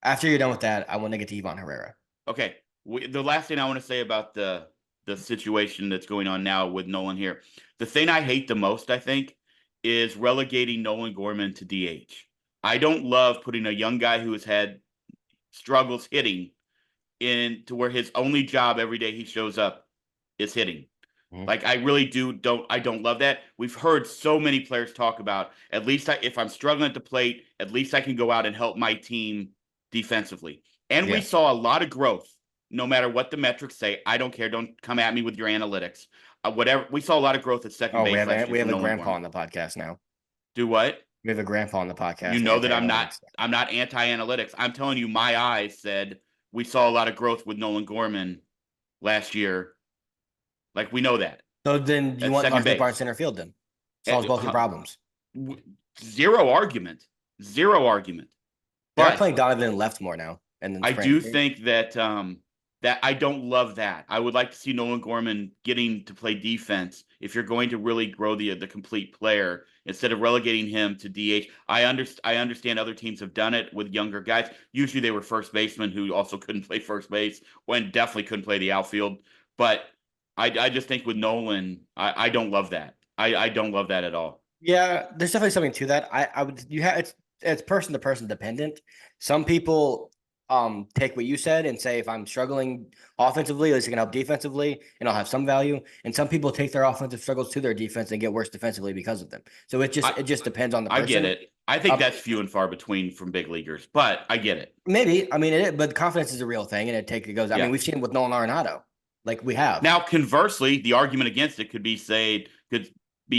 After you're done with that, I want to get to Ivan Herrera. Okay. The last thing I want to say about the situation that's going on now with Nolan here, the thing I hate the most, I think, is relegating Nolan Gorman to DH. I don't love putting a young guy who has had struggles hitting in to where his only job every day he shows up is hitting. Like I really don't love that. We've heard so many players talk about at least if I'm struggling at the plate, at least I can go out and help my team defensively. And we Yeah. saw a lot of growth, no matter what the metrics say. I don't care. Don't come at me with your analytics. Whatever. We saw a lot of growth at second Oh, base last year we from have a Nolan grandpa Gorman. on the podcast now. Do what? We have a grandpa on the You podcast. know that Anti-analytics. I'm not anti-analytics. I'm telling you, my eyes said we saw a lot of growth with Nolan Gorman last year. Like we know that So then do you at want second Lars Nootbaar in base. center field then? Solves both your problems. Zero argument. Zero argument. They are But playing Donovan in left more now. And then I spring. do think that that I don't love that. I would like to see Nolan Gorman getting to play defense if you're going to really grow the complete player instead of relegating him to DH. I understand other teams have done it with younger guys. Usually they were first basemen who also couldn't play first base when definitely couldn't play the outfield. But I just think with Nolan, I don't love that. I don't love that at all. Yeah, there's definitely something to that. I would you have it's person to person dependent. Some people take what you said and say if I'm struggling offensively, at least I can help defensively and I'll have some value. And some people take their offensive struggles to their defense and get worse defensively because of them. So it just depends on the I person. get it. I think Um, that's few and far between from big leaguers, but I get it. Maybe. I mean, but confidence is a real thing and it goes. I Yeah. mean, we've seen it with Nolan Arenado. Like we have. Now, conversely, the argument against it could be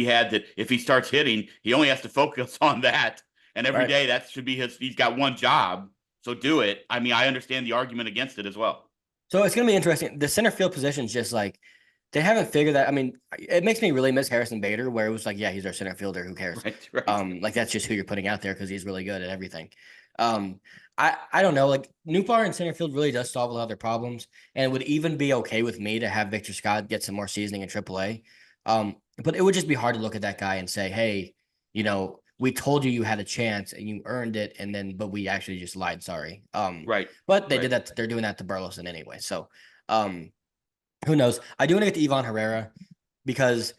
had that if he starts hitting, he only has to focus on that, and every Right. day that should be his. He's got one job, so do it. I mean, I understand the argument against it as well. So it's gonna be interesting. The center field position is just like they haven't figured that. I mean, it makes me really miss Harrison Bader, where it was like, yeah, he's our center fielder. Who cares? Right, right. Like that's just who you're putting out there because he's really good at everything. Um, I don't know. Like Newbar in center field really does solve a lot of their problems, and it would even be okay with me to have Victor Scott get some more seasoning in AAA. But it would just be hard to look at that guy and say, hey, we told you had a chance and you earned it, and then but we actually just lied. Sorry. Right. But they Right. did that. They're doing that to Burleson anyway. So, um, who knows? I do want to get to Ivan Herrera because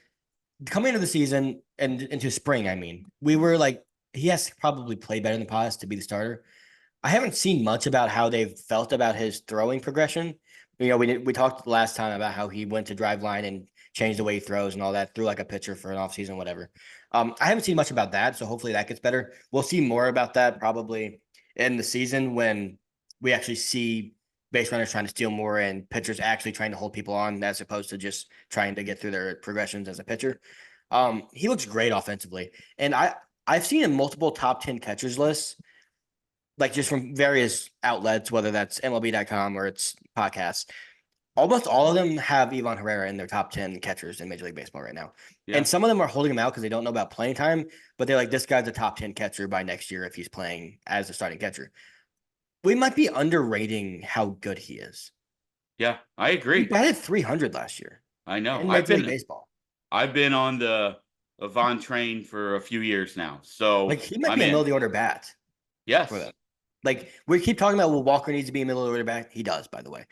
coming into the season and into spring, I mean, we were like, he has to probably play better in the past to be the starter. I haven't seen much about how they've felt about his throwing progression. We talked last time about how he went to drive line and changed the way he throws and all that, threw like a pitcher for an offseason, whatever. I haven't seen much about that, so hopefully that gets better. We'll see more about that probably in the season when we actually see base runners trying to steal more and pitchers actually trying to hold people on as opposed to just trying to get through their progressions as a pitcher. He looks great offensively, and I've seen in multiple top 10 catchers lists like just from various outlets, whether that's MLB.com or it's podcasts. Almost all of them have Ivan Herrera in their top 10 catchers in Major League Baseball right now. Yeah. And some of them are holding him out because they don't know about playing time, but they're like, this guy's a top 10 catcher by next year if he's playing as a starting catcher. We might be underrating how good he is. Yeah. I He agree. batted 300 last year I know. in Major League Baseball. I've been on the Avon train for a few years now. Like So he might I'm be a middle in. of the order bat for Yes. them. Like we keep talking about, well, Walker needs to be a middle order back. He does, by the way.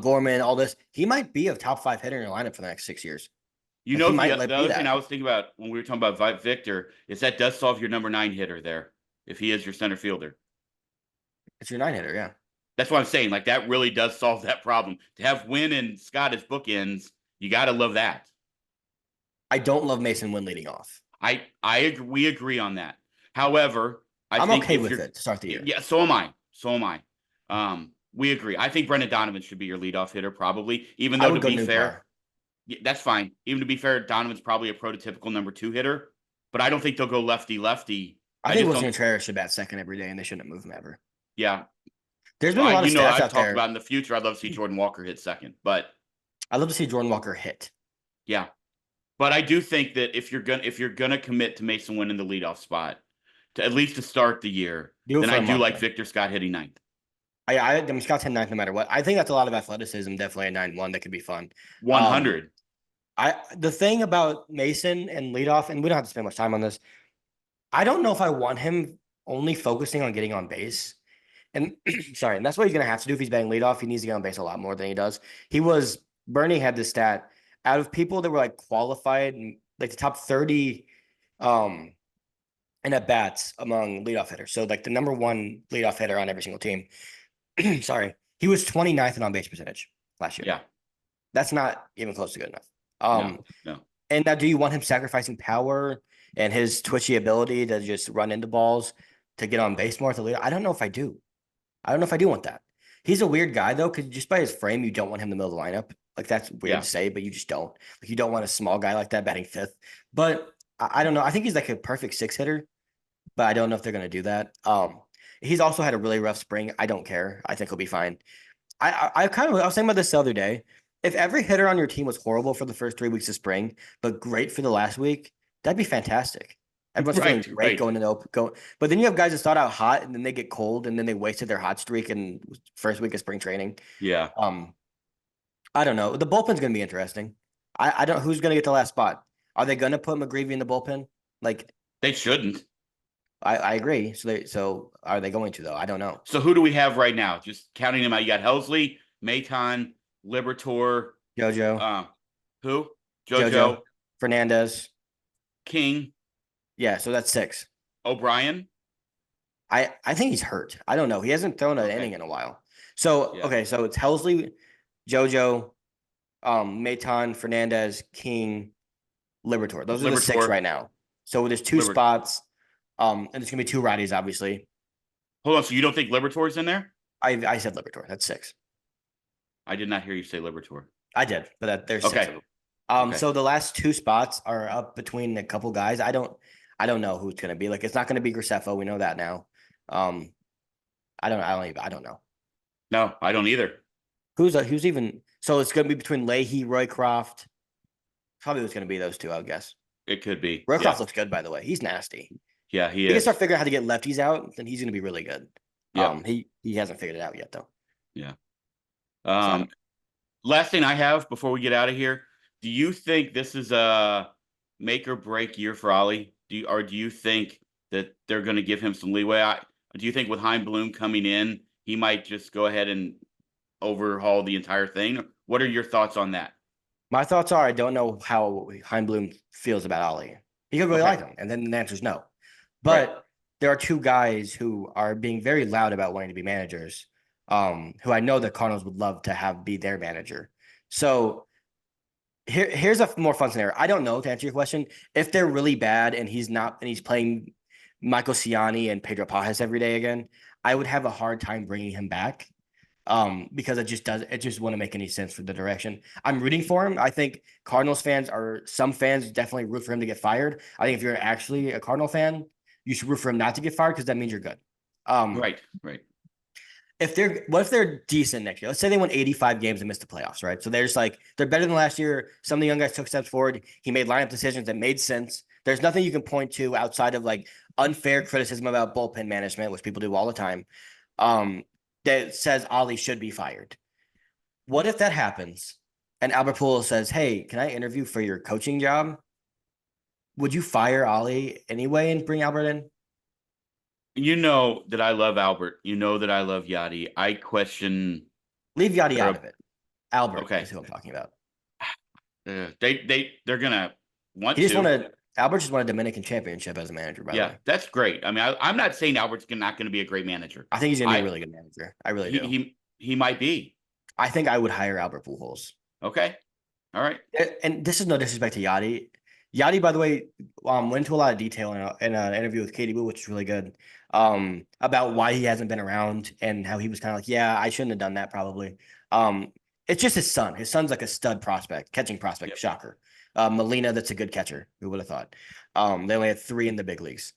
Gorman, all this. He might be a top 5 hitter in your lineup for the next 6 years. You Like he know, might the be other thing that. I was thinking about when we were talking about Victor is that does solve your number 9 hitter there if he is your center fielder. It's your 9 hitter, yeah. That's what I'm saying. Like that really does solve that problem. To have Wynn and Scott as bookends, you got to love that. I don't love Mason Wynn leading off. I agree, we agree on that. However, I I'm think okay if with you're it to start the year. yeah, so am I. So am I. We agree. I think Brendan Donovan should be your leadoff hitter, probably. Even I though would to go be new fair, car. yeah, that's fine. Even to be fair, Donovan's probably a prototypical number 2 hitter, but I don't think they'll go lefty lefty. I I think just Wilson don't. Contreras should bat second every day, and they shouldn't move him ever. Yeah, There's been a lot of stats I've out talked there. about in the future. I'd love to see Jordan Walker hit second, but I'd love to see Jordan Walker hit. yeah. But I do think that if you're gonna commit to Mason winning the leadoff spot, to at least to start the year, Do it then for I a do month, like man. Victor Scott hitting ninth. I mean, Scott's 10 ninth no matter what. I think that's a lot of athleticism. Definitely a 9-1 that could be fun. Um, 100. the thing about Mason and leadoff, and we don't have to spend much time on this. I don't know if I want him only focusing on getting on base. And sorry, and that's what he's gonna have to do if he's batting leadoff. He needs to get on base a lot more than he does. Bernie had this stat out of people that were like qualified, like the top 30 um in at bats among leadoff hitters. So like the number one leadoff hitter on every single team. Sorry, he was 29th in on base percentage last year. Yeah. That's not even close to good enough. No. No. And now do you want him sacrificing power and his twitchy ability to just run into balls to get on base more to lead? I don't know if I do. I don't know if I do want that. He's a weird guy though, because just by his frame, you don't want him in the middle of the lineup. Like that's weird Yeah. to say, but you just don't. Like you don't want a small guy like that batting fifth. But I don't know. I think he's like a perfect 6 hitter, but I don't know if they're gonna do that. He's also had a really rough spring. I don't care. I think he'll be fine. I was thinking about this the other day. If every hitter on your team was horrible for the first 3 weeks of spring, but great for the last week, that'd be fantastic. Everyone's feeling Right. great Right. going into go. But then you have guys that start out hot and then they get cold and then they wasted their hot streak in first week of spring training. Yeah. Um, I don't know. The bullpen's gonna be interesting. I don't who's gonna get the last spot. Are they gonna put McGreevy in the bullpen? Like They shouldn't. I agree. So are they going to though? I don't know. So who do we have right now? Just counting them out. You got Helsley, Maton, Libertor, Jojo, uh, who? Jojo, JoJo, Fernandez. King, Yeah, so that's 6. O'Brien. I think he's hurt. I don't know. He hasn't thrown an inning Okay. in a while. So Yeah. okay, so it's Helsley, JoJo, Maton, Fernandez, King, Libertor. Those are the 6 Libertor. right now. So there's 2 Liber- spots. And it's gonna be 2 righties, obviously. Hold on. So you don't think Libertor's in there? I said Libertor. That's 6. I did not hear you say Libertor. I did, but there's 6 Okay. of them. Okay. So the last 2 spots are up between a couple guys. I don't know who it's gonna be. Like it's not gonna be Graceffo. We know that now. I don't know. No, I don't either. Who's even so it's gonna be between Leahy, Roycroft. Probably was gonna be those 2, I would guess. It could be. Roycroft Yeah. looks good, by the way. He's nasty. Yeah, he He can is. start figuring out how to get lefties out, then he's gonna be really good. Yep. He hasn't figured it out yet though. Yeah. So I Um, don't. last thing I have before we get out of here, do you think this is a make or break year for Ollie? Do you think that they're going to give him some leeway? Do you think with Hein Bloom coming in, he might just go ahead and overhaul the entire thing? What are your thoughts on that? My thoughts are I don't know how Bloom feels about Ollie. He could really Okay. like him, and then the answer is no. Right. But there are two guys who are being very loud about wanting to be managers, who I know the Cardinals would love to have be their manager. So here's a more fun scenario. I don't know, to answer your question. If they're really bad and he's not, and he's playing Michael Ciani and Pedro Pajas every day again, I would have a hard time bringing him back. Because it just wouldn't make any sense for the direction. I'm rooting for him. I think Cardinals fans are some fans definitely root for him to get fired. I think if you're actually a Cardinal fan, you should root for him not to get fired because that means you're good. Um, Right. Right. what if they're decent next year? Let's say they won 85 games and missed the playoffs, right? So they're just like they're better than last year. Some of the young guys took steps forward. He made lineup decisions that made sense. There's nothing you can point to outside of like unfair criticism about bullpen management, which people do all the time. That says Ollie should be fired. What if that happens and Albert Pujols says, "Hey, can I interview for your coaching job?" Would you fire Ollie anyway and bring Albert in? You know that I love Albert. You know that I love Yachty. I question Leave Yachty their out of it. Albert okay. is who I'm talking about. They're gonna want He just to. wanted Albert just won a Dominican championship as a manager, by the Yeah, way. that's great. I mean, I'm not saying Albert's not going to be a great manager. I think he's gonna be a I really good manager. I really he do. he he might be. I think I would hire Albert Pujols. Okay. All right. And this is no disrespect to Yachty. Yachty, by the way, went into a lot of detail in an interview with Katie Boo, which is really good, about why he hasn't been around and how he was kind of like, yeah, I shouldn't have done that probably. Um, it's just his son. His son's like a stud prospect, catching prospect, Yep. shocker. Molina, that's a good catcher. Who would have thought? They only had 3 in the big leagues.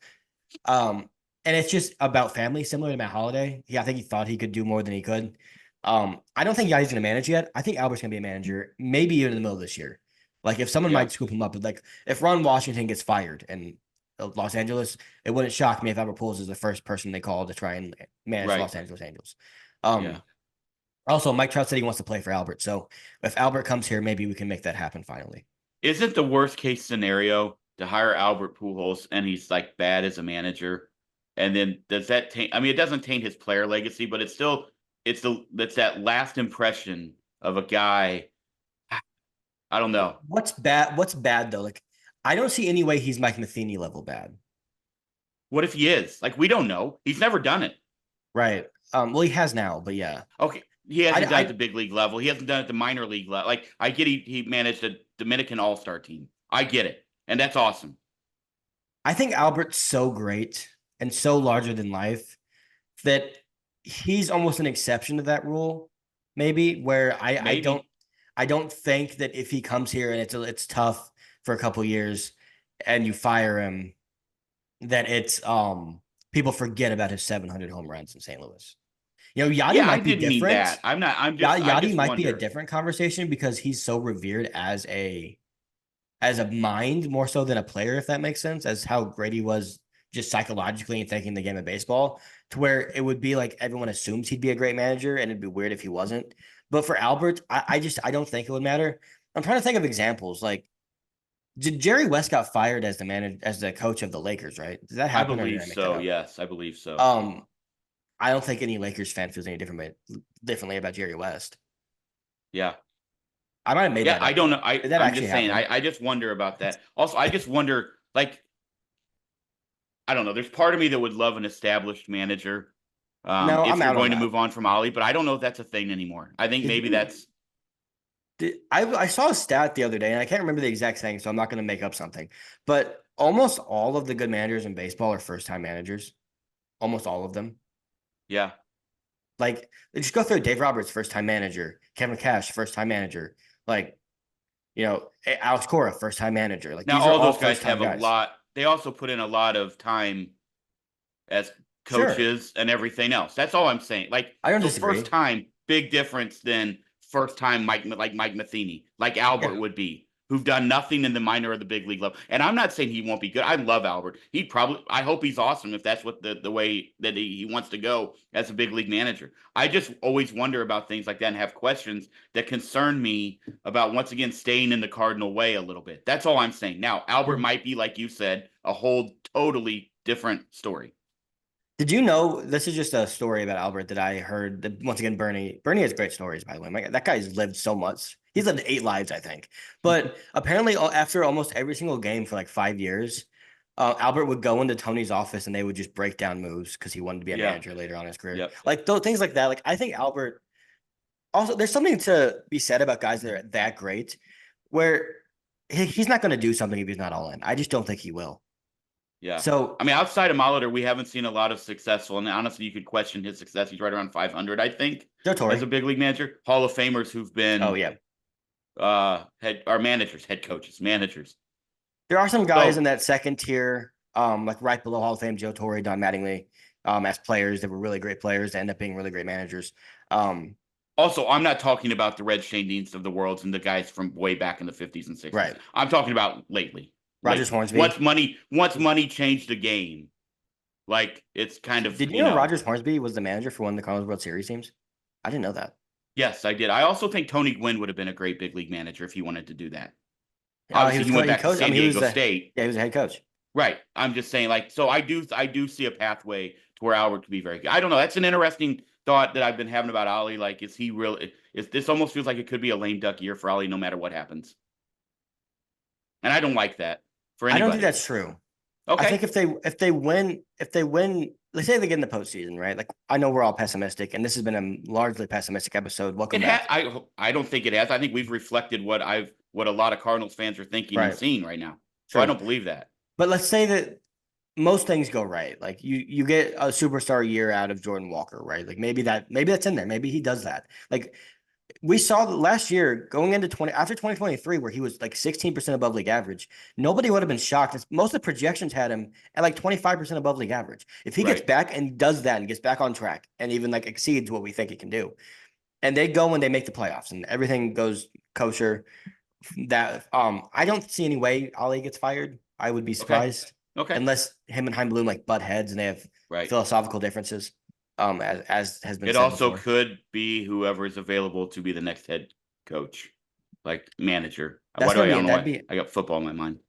And it's just about family, similar to Matt Holliday. I think he thought he could do more than he could. I don't think Yachty's going to manage yet. I think Albert's going to be a manager, maybe even in the middle of this year. Like if someone Yeah. might scoop him up, like if Ron Washington gets fired in Los Angeles, it wouldn't shock me if Albert Pujols is the first person they call to try and manage Right. Los Angeles Angels. Yeah. Also, Mike Trout said he wants to play for Albert, so if Albert comes here, maybe we can make that happen finally. Isn't the worst case scenario to hire Albert Pujols and he's like bad as a manager? And then does that taint? I mean, it doesn't taint his player legacy, but it's that last impression of a guy. I don't know. What's bad? What's bad though? Like, I don't see any way he's Mike Matheny level bad. What if he is? Like, we don't know. He's never done it. Right. Well, he has now, but yeah. Okay. He hasn't done it I at the big league level. He hasn't done it at the minor league level. Like, I get he managed a Dominican All-Star team. I get it. And that's awesome. I think Albert's so great and so larger than life that he's almost an exception to that rule, maybe where Maybe. I don't think that if he comes here and it's tough for a couple years and you fire him, that it's people forget about his 700 home runs in St. Louis. You know, Yachty Yeah, I might be didn't mean different. that. I Yachty just might be a wonder. different conversation because he's so revered as a mind more so than a player, if that makes sense, as how great he was just psychologically and thinking the game of baseball, to where it would be like everyone assumes he'd be a great manager and it'd be weird if he wasn't. But for Albert, I don't think it would matter. I'm trying to think of examples. Like, did Jerry West got fired as the manager as the coach of the Lakers, right? Did that I happen or did believe I make that so. up? Yes, I believe so. Um, I don't think any Lakers fan feels any differently about Jerry West. Yeah. I might have made Yeah, that I up. don't know. Did that I'm actually just saying, happen? I just wonder about that. Also, I just wonder, like, I don't know. There's part of me that would love an established manager No, if I'm you're out on going to that. move on from Ollie, but I don't know if that's a thing anymore. I think Did maybe you that's I saw a stat the other day, and I can't remember the exact thing, so I'm not going to make up something. But almost all of the good managers in baseball are first-time managers. Almost all of them. yeah. Like, just go through Dave Roberts, first-time manager. Kevin Cash, first-time manager. Like, Alex Cora, first-time manager. Like, Now these are all all those guys first-time have a guys. lot. They also put in a lot of time as Sure, coaches and everything else. That's all I'm saying. Like, I don't so first disagree. time, big difference than first time Mike Matheny, like Albert Yeah, would be, who've done nothing in the minor or the big league level. And I'm not saying he won't be good. I love Albert. I hope he's awesome if that's what the way that he wants to go as a big league manager. I just always wonder about things like that and have questions that concern me about, once again, staying in the Cardinal way a little bit. That's all I'm saying. Now, Albert might be, like you said, a whole totally different story. Did you know this is just a story about Albert that I heard? That, once again, Bernie has great stories, by the way. That guy's lived so much. He's lived 8 lives, I think. But apparently, after almost every single game for like 5 years, Albert would go into Tony's office and they would just break down moves because he wanted to be a manager later on in his career. Yep. Like things like that. Like I think Albert. Also, there's something to be said about guys that are that great, where he's not going to do something if he's not all in. I just don't think he will. Yeah. So, I mean, outside of Molitor, we haven't seen a lot of successful, and honestly, you could question his success. He's right around 500, I think, Joe Torre. as a big league manager. Hall of Famers who've been, head coaches, managers. There are some guys in that second tier, like right below Hall of Fame, Joe Torre, Don Mattingly, as players that were really great players that end up being really great managers. Also, I'm not talking about the Red Shanedeans of the world and the guys from way back in the 50s and 60s. Right. I'm talking about lately. Rogers Hornsby. Once money changed the game, like it's kind of. Did you know Rogers Hornsby was the manager for one of the Cardinals World Series teams? I didn't know that. Yes, I did. I also think Tony Gwynn would have been a great big league manager if he wanted to do that. Obviously, he went back to San Diego State. Yeah, he was a head coach. Right. I'm just saying, like, so I do see a pathway to where Albert could be very good. I don't know. That's an interesting thought that I've been having about Ollie. Like, is he really? This almost feels like it could be a lame duck year for Ollie, no matter what happens. And I don't like that. I don't think that's true. Okay. I think if they win, let's say they get in the postseason, right? Like I know we're all pessimistic, and this has been a largely pessimistic episode. Welcome back. I don't think it has. I think we've reflected what a lot of Cardinals fans are thinking and seeing right now. So I don't believe that. But let's say that most things go right. Like you get a superstar year out of Jordan Walker, right? Like maybe that's in there. Maybe he does that. Like we saw last year going into after 2023, where he was like 16% above league average. Nobody would have been shocked. Most of the projections had him at like 25% above league average. If he gets back and does that and gets back on track and even like exceeds what we think he can do, and they go and they make the playoffs and everything goes kosher, that I don't see any way Ollie gets fired. I would be surprised. Okay. Unless him and Chaim Bloom like butt heads and they have philosophical differences. As has been. It also could be whoever is available to be the next head coach, like manager. Why do I don't know why? I got football in my mind.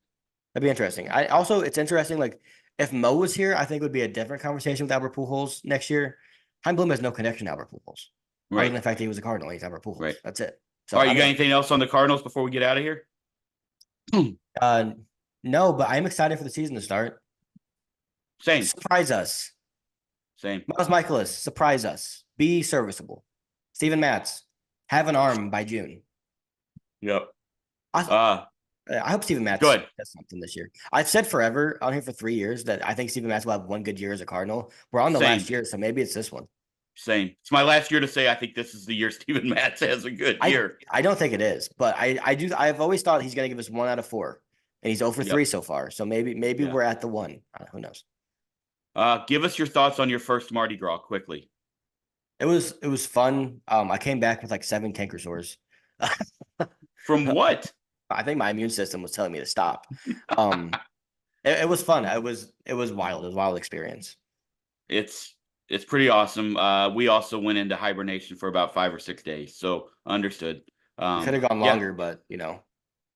That'd be interesting. It's interesting. Like if Mo was here, I think it would be a different conversation with Albert Pujols next year. Chaim Bloom has no connection to Albert Pujols. Other than the fact that he was a Cardinal, he's Albert Pujols. Right. That's it. So, all right, you got anything else on the Cardinals before we get out of here? No, but I'm excited for the season to start. Same. Surprise us. Same. Miles Michaelis, surprise us. Be serviceable. Steven Matz, have an arm by June. Yep. I hope Steven Matz does something this year. I've said forever on here for 3 years that I think Steven Matz will have one good year as a Cardinal. We're on the last year, so maybe it's this one. Same. It's my last year to say I think this is the year Steven Matz has a good year. I don't think it is, but I do. I've always thought he's going to give us 1 out of 4, and he's 0 for 3 so far. So maybe we're at the 1. Who knows? Give us your thoughts on your first Mardi Gras quickly. It was fun. I came back with like 7 canker sores. From what? I think my immune system was telling me to stop. It was fun. It was wild. It was a wild experience. It's pretty awesome. We also went into hibernation for about 5 or 6 days. So understood. Could have gone longer, but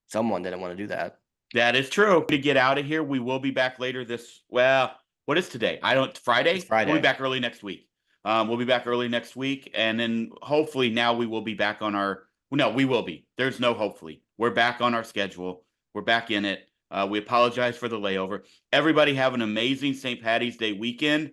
someone didn't want to do that. That is true. To get out of here, we will be back later what is today? Friday? It's Friday. We'll be back early next week. We'll be back early next week. And then hopefully now we will be back on we will be. There's no hopefully. We're back on our schedule. We're back in it. We apologize for the layover. Everybody have an amazing St. Patty's Day weekend.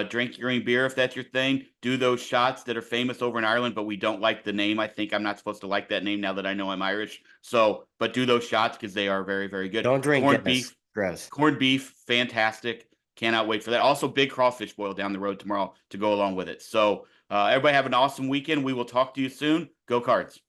Drink your own beer if that's your thing. Do those shots that are famous over in Ireland, but we don't like the name. I think I'm not supposed to like that name now that I know I'm Irish. But do those shots because they are very, very good. Don't drink corned beef. Gross. Corned beef, fantastic. Cannot wait for that. Also, big crawfish boil down the road tomorrow to go along with it. So everybody have an awesome weekend. We will talk to you soon. Go Cards.